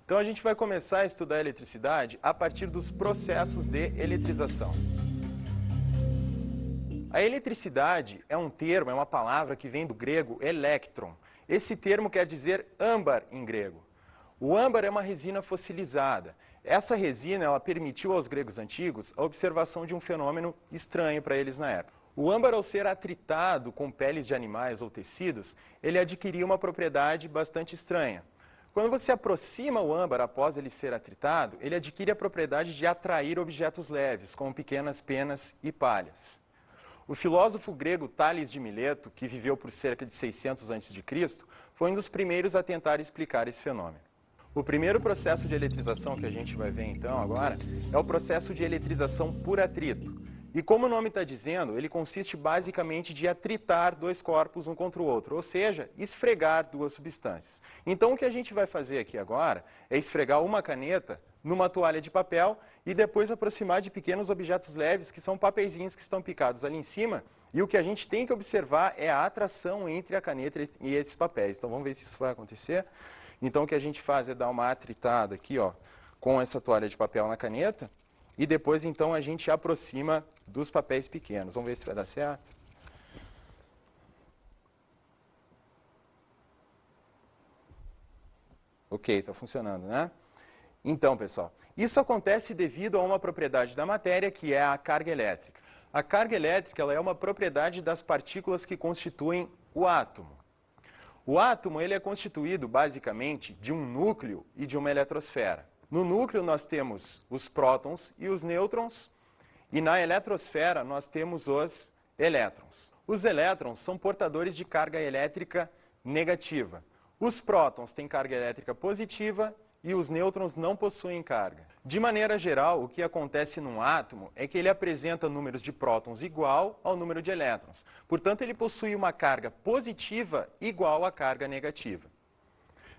Então a gente vai começar a estudar a eletricidade a partir dos processos de eletrização. A eletricidade é um termo, é uma palavra que vem do grego eléktron. Esse termo quer dizer âmbar em grego. O âmbar é uma resina fossilizada. Essa resina ela permitiu aos gregos antigos a observação de um fenômeno estranho para eles na época. O âmbar, ao ser atritado com peles de animais ou tecidos, ele adquiria uma propriedade bastante estranha. Quando você aproxima o âmbar após ele ser atritado, ele adquire a propriedade de atrair objetos leves, como pequenas penas e palhas. O filósofo grego Tales de Mileto, que viveu por cerca de 600 a.C., foi um dos primeiros a tentar explicar esse fenômeno. O primeiro processo de eletrização que a gente vai ver então agora é o processo de eletrização por atrito. E como o nome está dizendo, ele consiste basicamente de atritar dois corpos um contra o outro, ou seja, esfregar duas substâncias. Então o que a gente vai fazer aqui agora é esfregar uma caneta numa toalha de papel e depois aproximar de pequenos objetos leves, que são papeizinhos que estão picados ali em cima, e o que a gente tem que observar é a atração entre a caneta e esses papéis. Então vamos ver se isso vai acontecer. Então o que a gente faz é dar uma atritada aqui, ó, com essa toalha de papel na caneta, e depois então a gente aproxima dos papéis pequenos. Vamos ver se vai dar certo. Ok, está funcionando, né? Então, pessoal, isso acontece devido a uma propriedade da matéria, que é a carga elétrica. A carga elétrica ela é uma propriedade das partículas que constituem o átomo. O átomo ele é constituído, basicamente, de um núcleo e de uma eletrosfera. No núcleo nós temos os prótons e os nêutrons, e na eletrosfera nós temos os elétrons. Os elétrons são portadores de carga elétrica negativa. Os prótons têm carga elétrica positiva e os nêutrons não possuem carga. De maneira geral, o que acontece num átomo é que ele apresenta números de prótons igual ao número de elétrons. Portanto, ele possui uma carga positiva igual à carga negativa.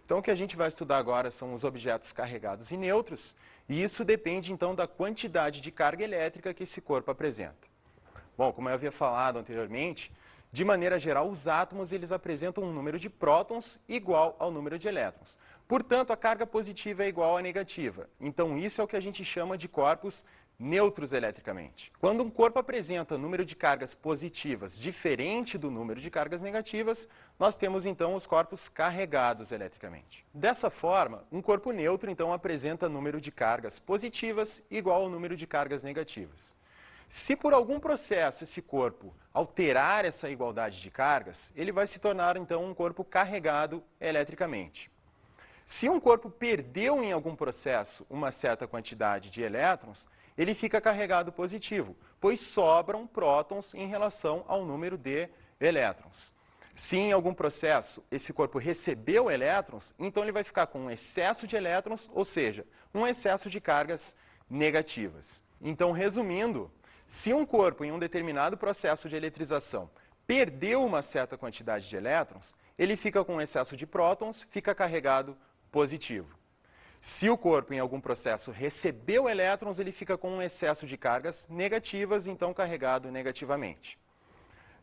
Então, o que a gente vai estudar agora são os objetos carregados e neutros, e isso depende, então, da quantidade de carga elétrica que esse corpo apresenta. Bom, como eu havia falado anteriormente, de maneira geral, os átomos eles apresentam um número de prótons igual ao número de elétrons. Portanto, a carga positiva é igual à negativa. Então, isso é o que a gente chama de corpos neutros eletricamente. Quando um corpo apresenta número de cargas positivas diferente do número de cargas negativas, nós temos então os corpos carregados eletricamente. Dessa forma, um corpo neutro então apresenta número de cargas positivas igual ao número de cargas negativas. Se por algum processo esse corpo alterar essa igualdade de cargas, ele vai se tornar então um corpo carregado eletricamente. Se um corpo perdeu em algum processo uma certa quantidade de elétrons, ele fica carregado positivo, pois sobram prótons em relação ao número de elétrons. Se em algum processo esse corpo recebeu elétrons, então ele vai ficar com um excesso de elétrons, ou seja, um excesso de cargas negativas. Então, resumindo, se um corpo em um determinado processo de eletrização perdeu uma certa quantidade de elétrons, ele fica com um excesso de prótons, fica carregado positivo. Se o corpo em algum processo recebeu elétrons, ele fica com um excesso de cargas negativas, então carregado negativamente.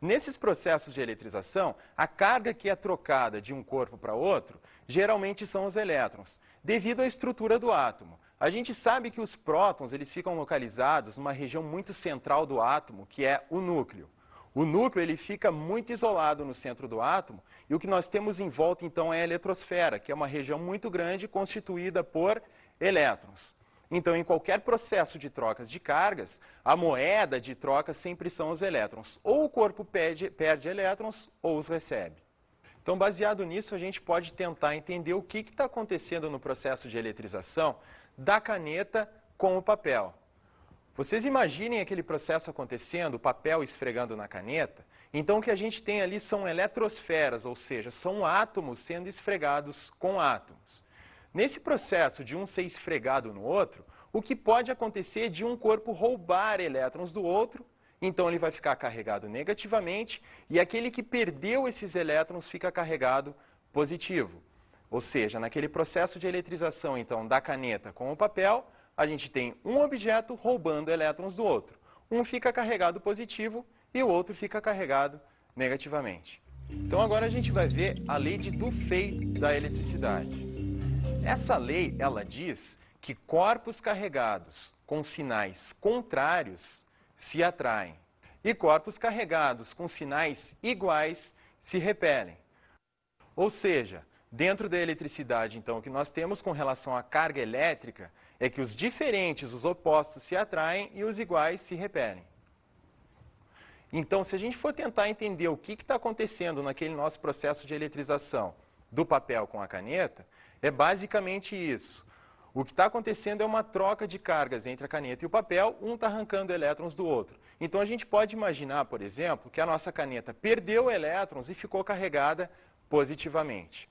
Nesses processos de eletrização, a carga que é trocada de um corpo para outro, geralmente são os elétrons, devido à estrutura do átomo. A gente sabe que os prótons eles ficam localizados numa região muito central do átomo, que é o núcleo. O núcleo ele fica muito isolado no centro do átomo, e o que nós temos em volta então é a eletrosfera, que é uma região muito grande constituída por elétrons. Então, em qualquer processo de trocas de cargas, a moeda de troca sempre são os elétrons. Ou o corpo perde elétrons, ou os recebe. Então, baseado nisso, a gente pode tentar entender o que está acontecendo no processo de eletrização da caneta com o papel. Vocês imaginem aquele processo acontecendo, o papel esfregando na caneta. Então, o que a gente tem ali são eletrosferas, ou seja, são átomos sendo esfregados com átomos. Nesse processo de um ser esfregado no outro, o que pode acontecer é de um corpo roubar elétrons do outro, então ele vai ficar carregado negativamente, e aquele que perdeu esses elétrons fica carregado positivo. Ou seja, naquele processo de eletrização então da caneta com o papel, a gente tem um objeto roubando elétrons do outro. Um fica carregado positivo e o outro fica carregado negativamente. Então agora a gente vai ver a lei de Dufay da eletricidade. Essa lei, ela diz que corpos carregados com sinais contrários se atraem e corpos carregados com sinais iguais se repelem. Ou seja, dentro da eletricidade, então, o que nós temos com relação à carga elétrica é que os diferentes, os opostos, se atraem e os iguais se repelem. Então, se a gente for tentar entender o que está acontecendo naquele nosso processo de eletrização do papel com a caneta, é basicamente isso. O que está acontecendo é uma troca de cargas entre a caneta e o papel, um está arrancando elétrons do outro. Então, a gente pode imaginar, por exemplo, que a nossa caneta perdeu elétrons e ficou carregada positivamente.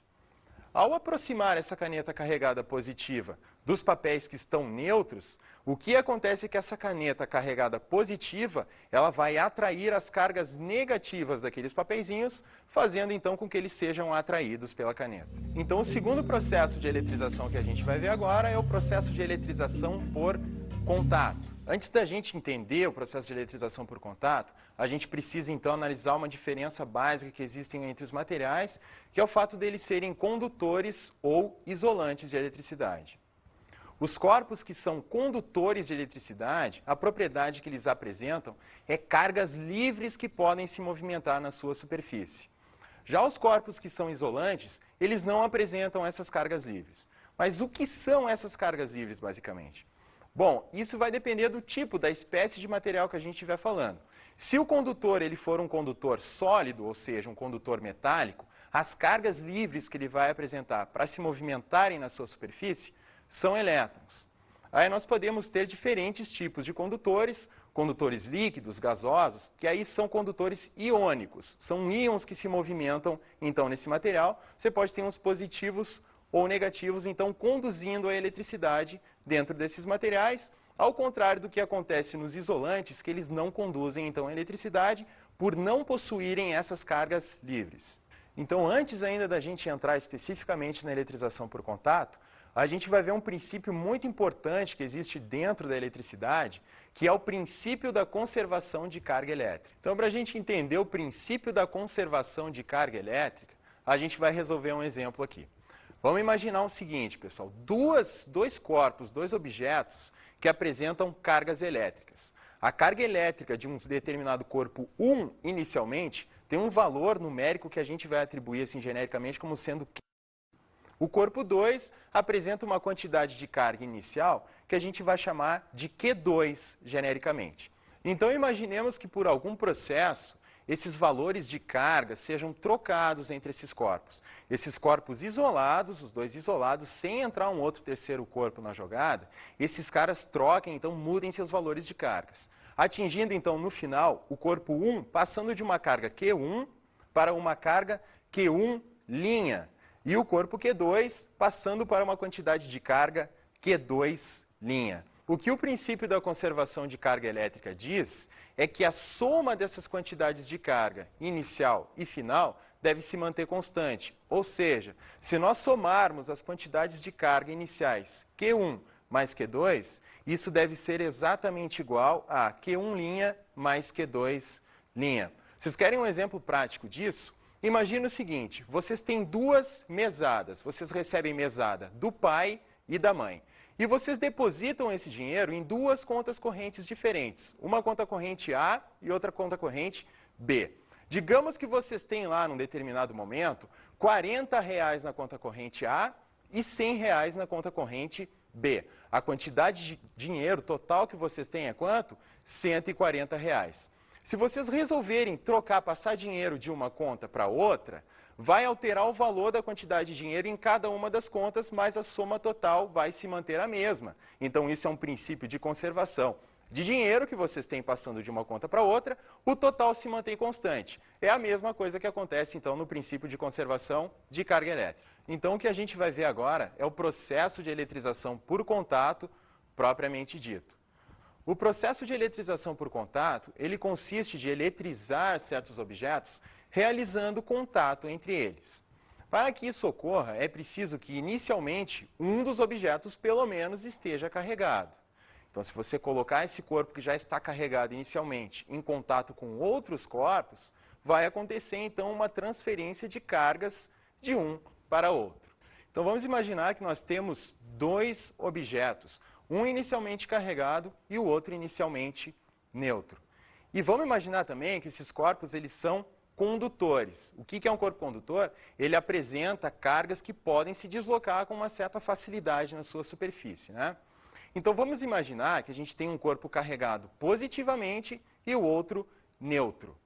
Ao aproximar essa caneta carregada positiva dos papéis que estão neutros, o que acontece é que essa caneta carregada positiva, ela vai atrair as cargas negativas daqueles papeizinhos, fazendo então com que eles sejam atraídos pela caneta. Então, o segundo processo de eletrização que a gente vai ver agora é o processo de eletrização por contato. Antes da gente entender o processo de eletrização por contato, a gente precisa então analisar uma diferença básica que existe entre os materiais, que é o fato deles serem condutores ou isolantes de eletricidade. Os corpos que são condutores de eletricidade, a propriedade que eles apresentam é cargas livres que podem se movimentar na sua superfície. Já os corpos que são isolantes, eles não apresentam essas cargas livres. Mas o que são essas cargas livres, basicamente? Bom, isso vai depender do tipo, da espécie de material que a gente estiver falando. Se o condutor ele for um condutor sólido, ou seja, um condutor metálico, as cargas livres que ele vai apresentar para se movimentarem na sua superfície são elétrons. Aí nós podemos ter diferentes tipos de condutores, condutores líquidos, gasosos, que aí são condutores iônicos. São íons que se movimentam, então, nesse material. Você pode ter uns positivos ou negativos, então, conduzindo a eletricidade dentro desses materiais, ao contrário do que acontece nos isolantes, que eles não conduzem, então, a eletricidade por não possuírem essas cargas livres. Então, antes ainda da gente entrar especificamente na eletrização por contato, a gente vai ver um princípio muito importante que existe dentro da eletricidade, que é o princípio da conservação de carga elétrica. Então, para a gente entender o princípio da conservação de carga elétrica, a gente vai resolver um exemplo aqui. Vamos imaginar o seguinte, pessoal, dois corpos, dois objetos que apresentam cargas elétricas. A carga elétrica de um determinado corpo 1, inicialmente, tem um valor numérico que a gente vai atribuir assim, genericamente como sendo Q. O corpo 2 apresenta uma quantidade de carga inicial que a gente vai chamar de Q2, genericamente. Então, imaginemos que por algum processo, esses valores de carga sejam trocados entre esses corpos. Esses corpos isolados, os dois isolados, sem entrar um outro terceiro corpo na jogada, esses caras troquem, então mudem seus valores de cargas. Atingindo, então, no final, o corpo 1 passando de uma carga Q1 para uma carga Q1', e o corpo Q2 passando para uma quantidade de carga Q2'. O que o princípio da conservação de carga elétrica diz é que a soma dessas quantidades de carga inicial e final deve se manter constante. Ou seja, se nós somarmos as quantidades de carga iniciais Q1 mais Q2, isso deve ser exatamente igual a Q1' mais Q2'. Vocês querem um exemplo prático disso? Imagina o seguinte, vocês têm duas mesadas, vocês recebem mesada do pai e da mãe. E vocês depositam esse dinheiro em duas contas correntes diferentes, uma conta corrente A e outra conta corrente B. Digamos que vocês têm lá, num determinado momento, R$40 na conta corrente A e R$100 na conta corrente B. A quantidade de dinheiro total que vocês têm é quanto? R$140. Se vocês resolverem trocar, passar dinheiro de uma conta para outra, vai alterar o valor da quantidade de dinheiro em cada uma das contas, mas a soma total vai se manter a mesma. Então, isso é um princípio de conservação de dinheiro que vocês têm passando de uma conta para outra, o total se mantém constante. É a mesma coisa que acontece, então, no princípio de conservação de carga elétrica. Então, o que a gente vai ver agora é o processo de eletrização por contato propriamente dito. O processo de eletrização por contato, ele consiste de eletrizar certos objetos realizando contato entre eles. Para que isso ocorra, é preciso que inicialmente um dos objetos pelo menos esteja carregado. Então, se você colocar esse corpo que já está carregado inicialmente em contato com outros corpos, vai acontecer então uma transferência de cargas de um para outro. Então vamos imaginar que nós temos dois objetos, um inicialmente carregado e o outro inicialmente neutro. E vamos imaginar também que esses corpos eles são condutores. O que é um corpo condutor? Ele apresenta cargas que podem se deslocar com uma certa facilidade na sua superfície, né? Então vamos imaginar que a gente tem um corpo carregado positivamente e o outro neutro.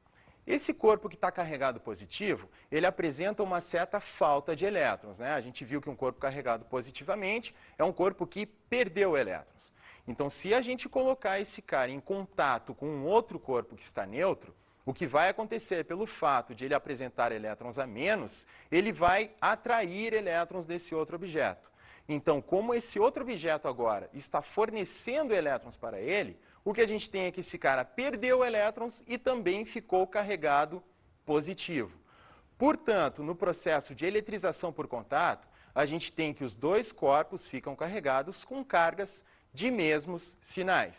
Esse corpo que está carregado positivo, ele apresenta uma certa falta de elétrons, né? A gente viu que um corpo carregado positivamente é um corpo que perdeu elétrons. Então, se a gente colocar esse cara em contato com um outro corpo que está neutro, o que vai acontecer pelo fato de ele apresentar elétrons a menos, ele vai atrair elétrons desse outro objeto. Então, como esse outro objeto agora está fornecendo elétrons para ele, o que a gente tem é que esse cara perdeu elétrons e também ficou carregado positivo. Portanto, no processo de eletrização por contato, a gente tem que os dois corpos ficam carregados com cargas de mesmos sinais.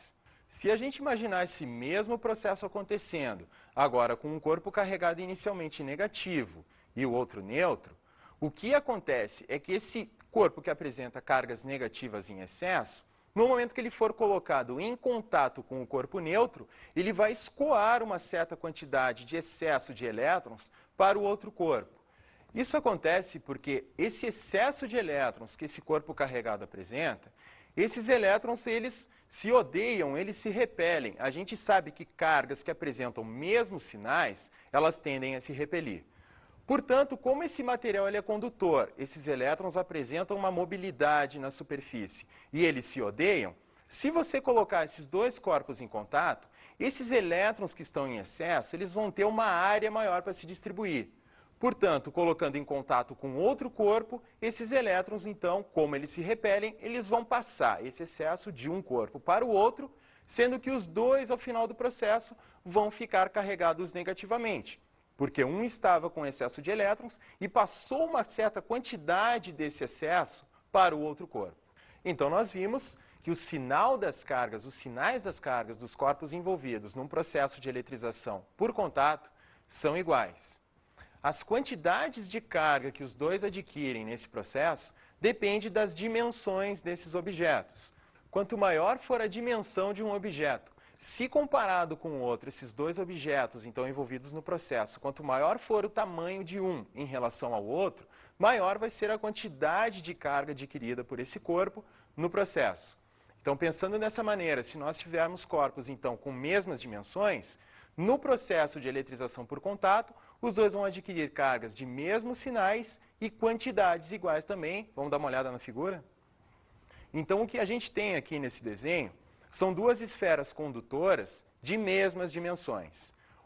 Se a gente imaginar esse mesmo processo acontecendo, agora com um corpo carregado inicialmente negativo e o outro neutro, o que acontece é que esse corpo que apresenta cargas negativas em excesso, no momento que ele for colocado em contato com o corpo neutro, ele vai escoar uma certa quantidade de excesso de elétrons para o outro corpo. Isso acontece porque esse excesso de elétrons que esse corpo carregado apresenta, esses elétrons eles se odeiam, eles se repelem. A gente sabe que cargas que apresentam mesmos sinais, elas tendem a se repelir. Portanto, como esse material ele é condutor, esses elétrons apresentam uma mobilidade na superfície e eles se odeiam, se você colocar esses dois corpos em contato, esses elétrons que estão em excesso, eles vão ter uma área maior para se distribuir. Portanto, colocando em contato com outro corpo, esses elétrons, então, como eles se repelem, eles vão passar esse excesso de um corpo para o outro, sendo que os dois, ao final do processo, vão ficar carregados negativamente. Porque um estava com excesso de elétrons e passou uma certa quantidade desse excesso para o outro corpo. Então, nós vimos que o sinal das cargas, os sinais das cargas dos corpos envolvidos num processo de eletrização por contato são iguais. As quantidades de carga que os dois adquirem nesse processo depende das dimensões desses objetos. Quanto maior for a dimensão de um objeto, se comparado com o outro, esses dois objetos, então, envolvidos no processo, quanto maior for o tamanho de um em relação ao outro, maior vai ser a quantidade de carga adquirida por esse corpo no processo. Então, pensando dessa maneira, se nós tivermos corpos, então, com mesmas dimensões, no processo de eletrização por contato, os dois vão adquirir cargas de mesmos sinais e quantidades iguais também. Vamos dar uma olhada na figura? Então, o que a gente tem aqui nesse desenho são duas esferas condutoras de mesmas dimensões.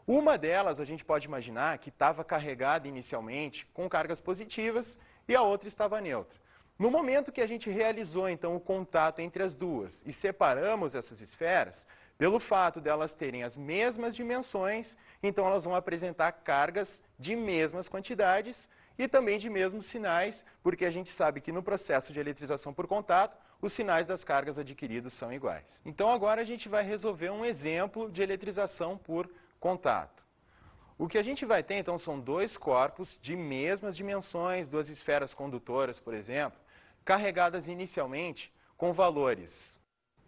Uma delas a gente pode imaginar que estava carregada inicialmente com cargas positivas e a outra estava neutra. No momento que a gente realizou então o contato entre as duas e separamos essas esferas, pelo fato delas terem as mesmas dimensões, então elas vão apresentar cargas de mesmas quantidades e também de mesmos sinais, porque a gente sabe que no processo de eletrização por contato, os sinais das cargas adquiridos são iguais. Então agora a gente vai resolver um exemplo de eletrização por contato. O que a gente vai ter então são dois corpos de mesmas dimensões, duas esferas condutoras, por exemplo, carregadas inicialmente com valores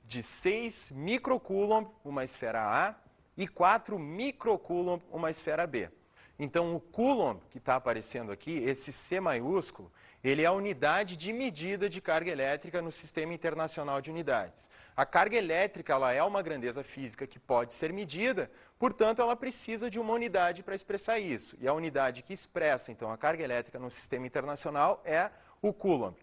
de 6 microcoulomb, uma esfera A, e 4 microcoulomb, uma esfera B. Então, o coulomb, que está aparecendo aqui, esse C maiúsculo, ele é a unidade de medida de carga elétrica no Sistema Internacional de Unidades. A carga elétrica ela é uma grandeza física que pode ser medida, portanto, ela precisa de uma unidade para expressar isso. E a unidade que expressa, então, a carga elétrica no Sistema Internacional é o coulomb.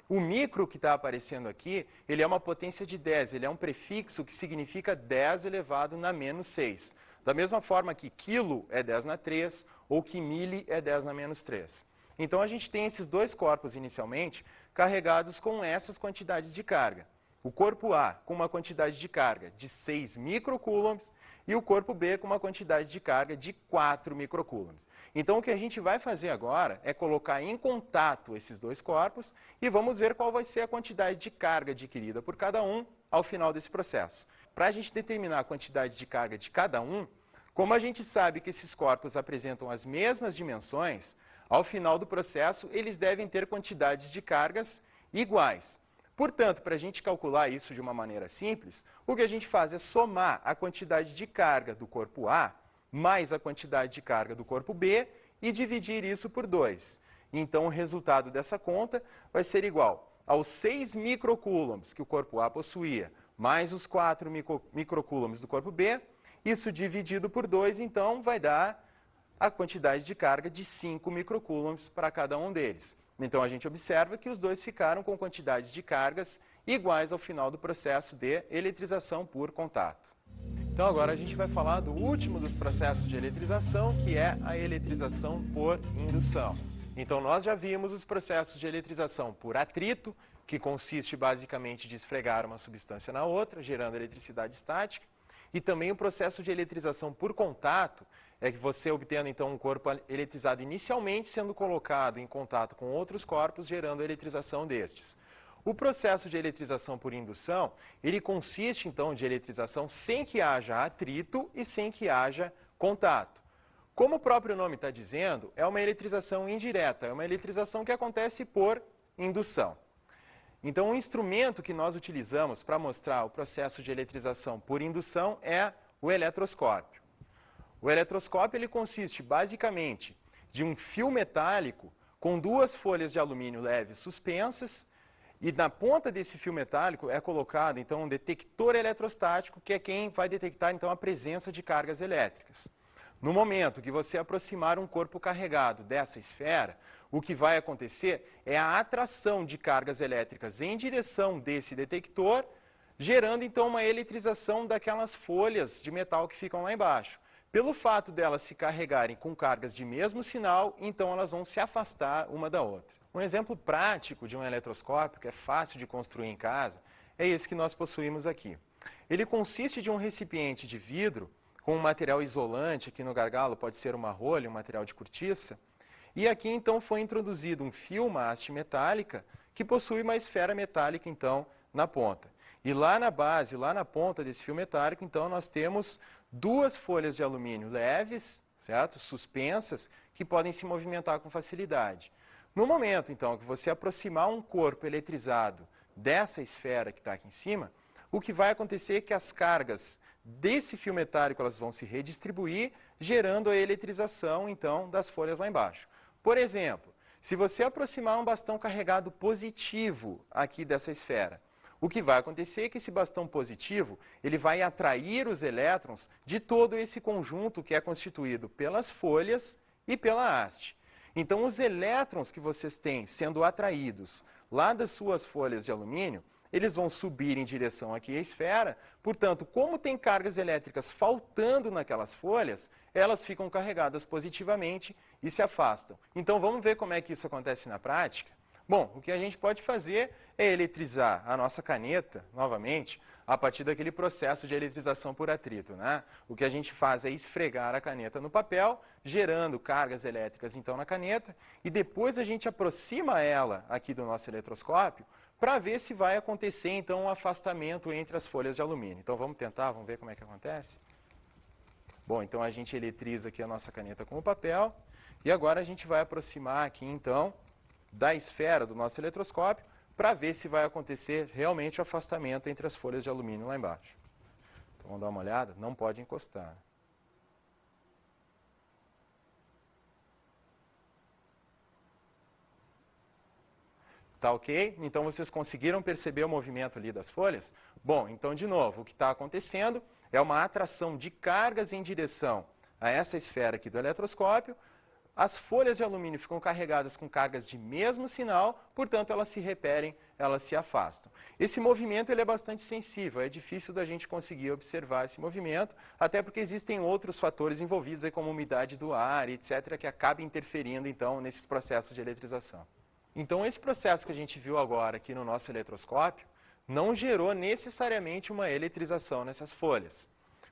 O micro que está aparecendo aqui, ele é uma potência de 10, ele é um prefixo que significa 10 elevado na menos 6. Da mesma forma que quilo é 10 na 3, ou que mili é 10 na menos 3. Então, a gente tem esses dois corpos inicialmente carregados com essas quantidades de carga. O corpo A com uma quantidade de carga de 6 microcoulombs e o corpo B com uma quantidade de carga de 4 microcoulombs. Então, o que a gente vai fazer agora é colocar em contato esses dois corpos e vamos ver qual vai ser a quantidade de carga adquirida por cada um ao final desse processo. Para a gente determinar a quantidade de carga de cada um, como a gente sabe que esses corpos apresentam as mesmas dimensões, Ao final do processo, eles devem ter quantidades de cargas iguais. Portanto, para a gente calcular isso de uma maneira simples, o que a gente faz é somar a quantidade de carga do corpo A mais a quantidade de carga do corpo B e dividir isso por 2. Então, o resultado dessa conta vai ser igual aos 6 microcoulombs que o corpo A possuía, mais os 4 microcoulombs do corpo B. Isso dividido por 2, então, vai dar a quantidade de carga de 5 microcoulombs para cada um deles. Então, a gente observa que os dois ficaram com quantidades de cargas iguais ao final do processo de eletrização por contato. Então, agora a gente vai falar do último dos processos de eletrização, que é a eletrização por indução. Então, nós já vimos os processos de eletrização por atrito, que consiste basicamente de esfregar uma substância na outra, gerando eletricidade estática. E também o processo de eletrização por contato, é que você obtendo então um corpo eletrizado inicialmente sendo colocado em contato com outros corpos, gerando a eletrização destes. O processo de eletrização por indução, ele consiste então de eletrização sem que haja atrito e sem que haja contato. Como o próprio nome está dizendo, é uma eletrização indireta, é uma eletrização que acontece por indução. Então, o instrumento que nós utilizamos para mostrar o processo de eletrização por indução é o eletroscópio. O eletroscópio ele consiste basicamente de um fio metálico com 2 folhas de alumínio leve suspensas e na ponta desse fio metálico é colocado então um detector eletrostático que é quem vai detectar então a presença de cargas elétricas. No momento que você aproximar um corpo carregado dessa esfera, o que vai acontecer é a atração de cargas elétricas em direção desse detector, gerando então uma eletrização daquelas folhas de metal que ficam lá embaixo. Pelo fato delas se carregarem com cargas de mesmo sinal, então elas vão se afastar uma da outra. Um exemplo prático de um eletroscópio, que é fácil de construir em casa, é esse que nós possuímos aqui. Ele consiste de um recipiente de vidro com um material isolante, aqui no gargalo pode ser uma rolha, um material de cortiça, e aqui então foi introduzido um fio, uma haste metálica, que possui uma esfera metálica então na ponta. E lá na base, lá na ponta desse fio metálico, então nós temos 2 folhas de alumínio leves, certo? Suspensas, que podem se movimentar com facilidade. No momento, então, que você aproximar um corpo eletrizado dessa esfera que está aqui em cima, o que vai acontecer é que as cargas desse fio metálico elas vão se redistribuir, gerando a eletrização, então, das folhas lá embaixo. Por exemplo, se você aproximar um bastão carregado positivo aqui dessa esfera, o que vai acontecer é que esse bastão positivo ele vai atrair os elétrons de todo esse conjunto que é constituído pelas folhas e pela haste. Então, os elétrons que vocês têm sendo atraídos lá das suas folhas de alumínio, eles vão subir em direção aqui à esfera. Portanto, como tem cargas elétricas faltando naquelas folhas, elas ficam carregadas positivamente e se afastam. Então, vamos ver como é que isso acontece na prática? Bom, o que a gente pode fazer é eletrizar a nossa caneta, novamente, a partir daquele processo de eletrização por atrito, né? O que a gente faz é esfregar a caneta no papel, gerando cargas elétricas então na caneta, e depois a gente aproxima ela aqui do nosso eletroscópio para ver se vai acontecer então um afastamento entre as folhas de alumínio. Então vamos tentar, vamos ver como é que acontece? Bom, então a gente eletriza aqui a nossa caneta com o papel, e agora a gente vai aproximar aqui então da esfera do nosso eletroscópio para ver se vai acontecer realmente o afastamento entre as folhas de alumínio lá embaixo. Então vamos dar uma olhada, não pode encostar. Tá ok? Então vocês conseguiram perceber o movimento ali das folhas? Bom, então de novo, o que está acontecendo é uma atração de cargas em direção a essa esfera aqui do eletroscópio. As folhas de alumínio ficam carregadas com cargas de mesmo sinal, portanto elas se repelem, elas se afastam. Esse movimento ele é bastante sensível, é difícil da gente conseguir observar esse movimento, até porque existem outros fatores envolvidos, aí, como a umidade do ar, etc., que acabam interferindo então nesses processos de eletrização. Então esse processo que a gente viu agora aqui no nosso eletroscópio não gerou necessariamente uma eletrização nessas folhas,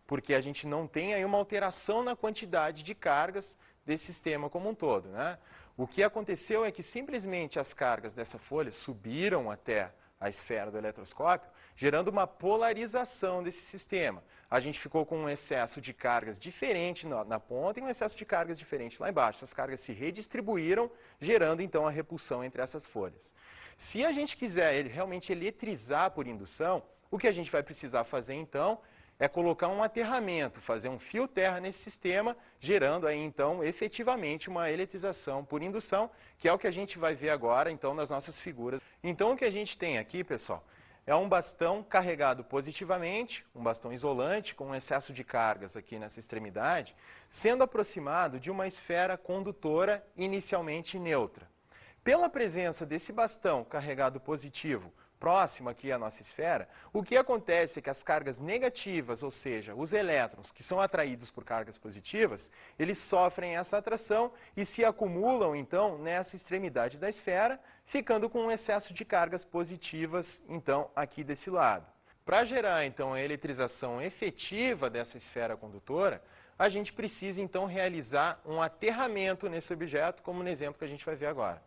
porque a gente não tem aí uma alteração na quantidade de cargas desse sistema como um todo, né? O que aconteceu é que simplesmente as cargas dessa folha subiram até a esfera do eletroscópio, gerando uma polarização desse sistema. A gente ficou com um excesso de cargas diferente na ponta e um excesso de cargas diferente lá embaixo. Essas cargas se redistribuíram, gerando então a repulsão entre essas folhas. Se a gente quiser realmente eletrizar por indução, o que a gente vai precisar fazer então é colocar um aterramento, fazer um fio terra nesse sistema, gerando aí então efetivamente uma eletrização por indução, que é o que a gente vai ver agora então nas nossas figuras. Então o que a gente tem aqui, pessoal, é um bastão carregado positivamente, um bastão isolante com um excesso de cargas aqui nessa extremidade, sendo aproximado de uma esfera condutora inicialmente neutra. Pela presença desse bastão carregado positivo próximo aqui à nossa esfera, o que acontece é que as cargas negativas, ou seja, os elétrons que são atraídos por cargas positivas, eles sofrem essa atração e se acumulam, então, nessa extremidade da esfera, ficando com um excesso de cargas positivas, então, aqui desse lado. Para gerar, então, a eletrização efetiva dessa esfera condutora, a gente precisa, então, realizar um aterramento nesse objeto, como no exemplo que a gente vai ver agora.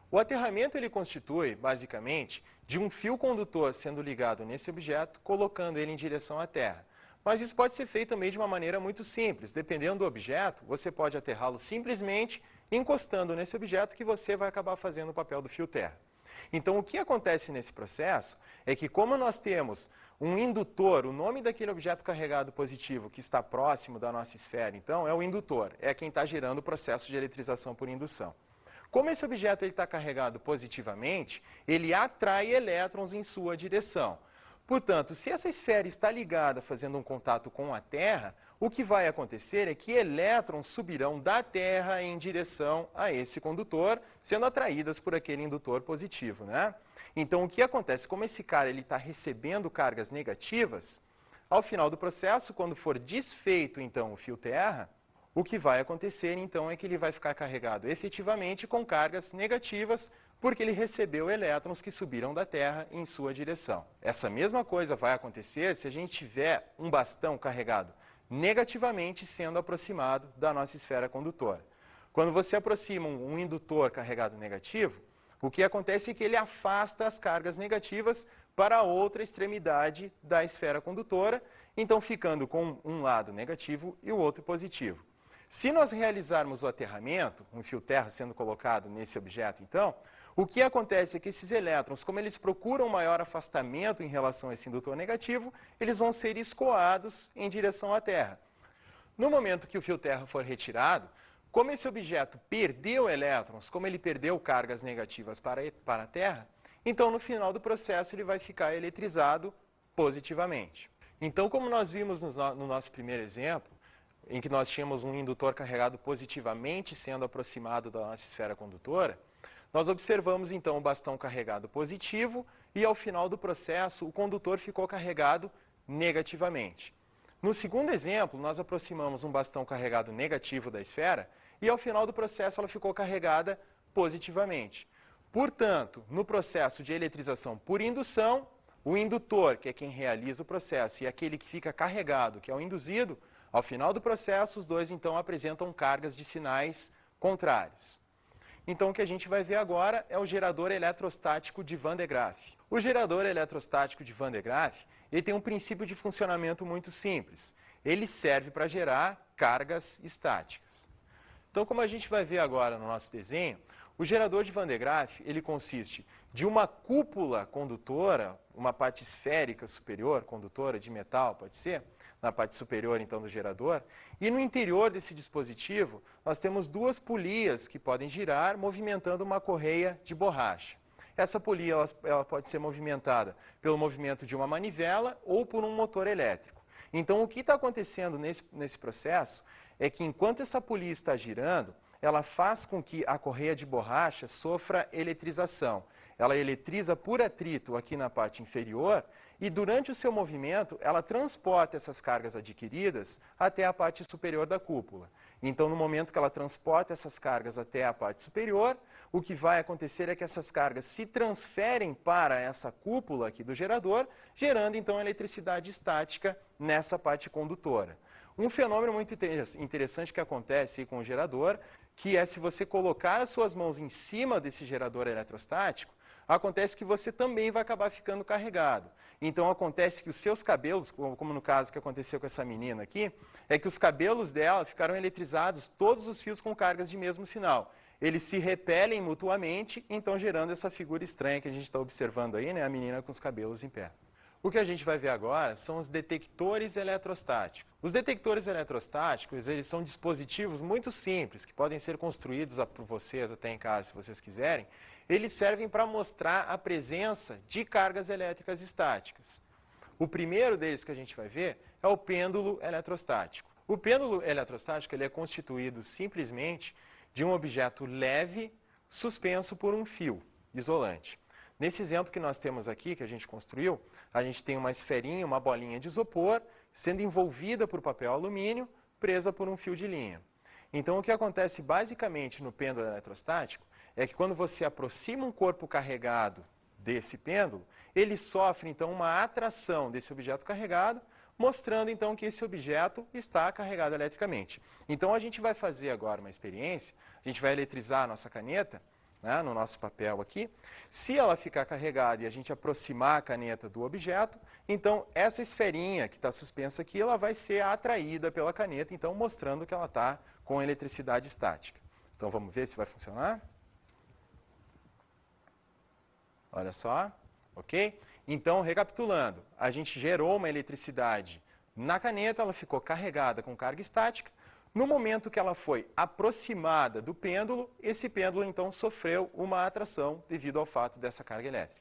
O aterramento ele constitui, basicamente, de um fio condutor sendo ligado nesse objeto, colocando ele em direção à Terra. Mas isso pode ser feito também de uma maneira muito simples. Dependendo do objeto, você pode aterrá-lo simplesmente encostando nesse objeto que você vai acabar fazendo o papel do fio terra. Então, o que acontece nesse processo é que, como nós temos um indutor, o nome daquele objeto carregado positivo que está próximo da nossa esfera, então, é o indutor, é quem está gerando o processo de eletrização por indução. Como esse objeto está carregado positivamente, ele atrai elétrons em sua direção. Portanto, se essa esfera está ligada fazendo um contato com a Terra, o que vai acontecer é que elétrons subirão da Terra em direção a esse condutor, sendo atraídas por aquele indutor positivo, né? Então, o que acontece? Como esse cara está recebendo cargas negativas, ao final do processo, quando for desfeito então o fio terra, o que vai acontecer, então, é que ele vai ficar carregado efetivamente com cargas negativas, porque ele recebeu elétrons que subiram da Terra em sua direção. Essa mesma coisa vai acontecer se a gente tiver um bastão carregado negativamente sendo aproximado da nossa esfera condutora. Quando você aproxima um indutor carregado negativo, o que acontece é que ele afasta as cargas negativas para a outra extremidade da esfera condutora, então ficando com um lado negativo e o outro positivo. Se nós realizarmos o aterramento, um fio terra sendo colocado nesse objeto, então, o que acontece é que esses elétrons, como eles procuram maior afastamento em relação a esse indutor negativo, eles vão ser escoados em direção à Terra. No momento que o fio terra for retirado, como esse objeto perdeu elétrons, como ele perdeu cargas negativas para a Terra, então no final do processo ele vai ficar eletrizado positivamente. Então, como nós vimos no nosso primeiro exemplo, em que nós tínhamos um indutor carregado positivamente sendo aproximado da nossa esfera condutora, nós observamos então o bastão carregado positivo e ao final do processo o condutor ficou carregado negativamente. No segundo exemplo, nós aproximamos um bastão carregado negativo da esfera e ao final do processo ela ficou carregada positivamente. Portanto, no processo de eletrização por indução, o indutor, que é quem realiza o processo, e aquele que fica carregado, que é o induzido, ao final do processo, os dois, então, apresentam cargas de sinais contrários. Então, o que a gente vai ver agora é o gerador eletrostático de Van de Graaff. O gerador eletrostático de Van de Graaff, ele tem um princípio de funcionamento muito simples. Ele serve para gerar cargas estáticas. Então, como a gente vai ver agora no nosso desenho, o gerador de Van de Graaff, ele consiste de uma cúpula condutora, uma parte esférica superior, condutora de metal, pode ser, na parte superior, então, do gerador. E no interior desse dispositivo, nós temos duas polias que podem girar, movimentando uma correia de borracha. Essa polia ela pode ser movimentada pelo movimento de uma manivela ou por um motor elétrico. Então, o que está acontecendo nesse processo é que, enquanto essa polia está girando, ela faz com que a correia de borracha sofra eletrização. Ela eletriza por atrito aqui na parte inferior e, durante o seu movimento, ela transporta essas cargas adquiridas até a parte superior da cúpula. Então, no momento que ela transporta essas cargas até a parte superior, o que vai acontecer é que essas cargas se transferem para essa cúpula aqui do gerador, gerando, então, eletricidade estática nessa parte condutora. Um fenômeno muito interessante que acontece com o gerador, que é se você colocar as suas mãos em cima desse gerador eletrostático, acontece que você também vai acabar ficando carregado. Então acontece que os seus cabelos, como no caso que aconteceu com essa menina aqui, é que os cabelos dela ficaram eletrizados, todos os fios com cargas de mesmo sinal. Eles se repelem mutuamente, então gerando essa figura estranha que a gente está observando aí, né, a menina com os cabelos em pé. O que a gente vai ver agora são os detectores eletrostáticos. Os detectores eletrostáticos, eles são dispositivos muito simples, que podem ser construídos por vocês até em casa, se vocês quiserem. Eles servem para mostrar a presença de cargas elétricas estáticas. O primeiro deles que a gente vai ver é o pêndulo eletrostático. O pêndulo eletrostático ele é constituído simplesmente de um objeto leve suspenso por um fio isolante. Nesse exemplo que nós temos aqui, que a gente construiu, a gente tem uma esferinha, uma bolinha de isopor, sendo envolvida por papel alumínio, presa por um fio de linha. Então, o que acontece basicamente no pêndulo eletrostático é que quando você aproxima um corpo carregado desse pêndulo, ele sofre, então, uma atração desse objeto carregado, mostrando, então, que esse objeto está carregado eletricamente. Então, a gente vai fazer agora uma experiência, a gente vai eletrizar a nossa caneta, né, no nosso papel aqui. Se ela ficar carregada e a gente aproximar a caneta do objeto, então essa esferinha que está suspensa aqui, ela vai ser atraída pela caneta, então mostrando que ela está com eletricidade estática. Então vamos ver se vai funcionar. Olha só, ok? Então, recapitulando, a gente gerou uma eletricidade na caneta, ela ficou carregada com carga estática. No momento que ela foi aproximada do pêndulo, esse pêndulo então sofreu uma atração devido ao fato dessa carga elétrica.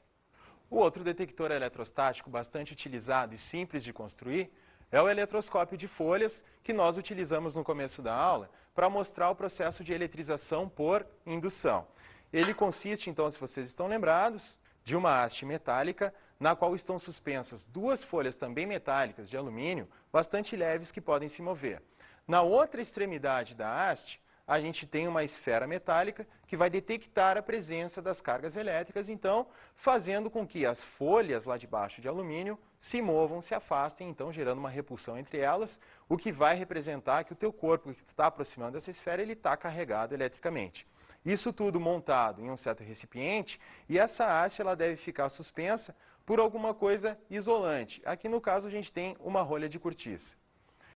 O outro detector eletrostático bastante utilizado e simples de construir é o eletroscópio de folhas, que nós utilizamos no começo da aula para mostrar o processo de eletrização por indução. Ele consiste, então, se vocês estão lembrados, de uma haste metálica na qual estão suspensas duas folhas também metálicas de alumínio, bastante leves que podem se mover. Na outra extremidade da haste, a gente tem uma esfera metálica que vai detectar a presença das cargas elétricas, então, fazendo com que as folhas lá de baixo de alumínio se movam, se afastem, então gerando uma repulsão entre elas, o que vai representar que o teu corpo que está aproximando dessa esfera, ele está carregado eletricamente. Isso tudo montado em um certo recipiente, e essa haste ela deve ficar suspensa por alguma coisa isolante. Aqui no caso a gente tem uma rolha de cortiça.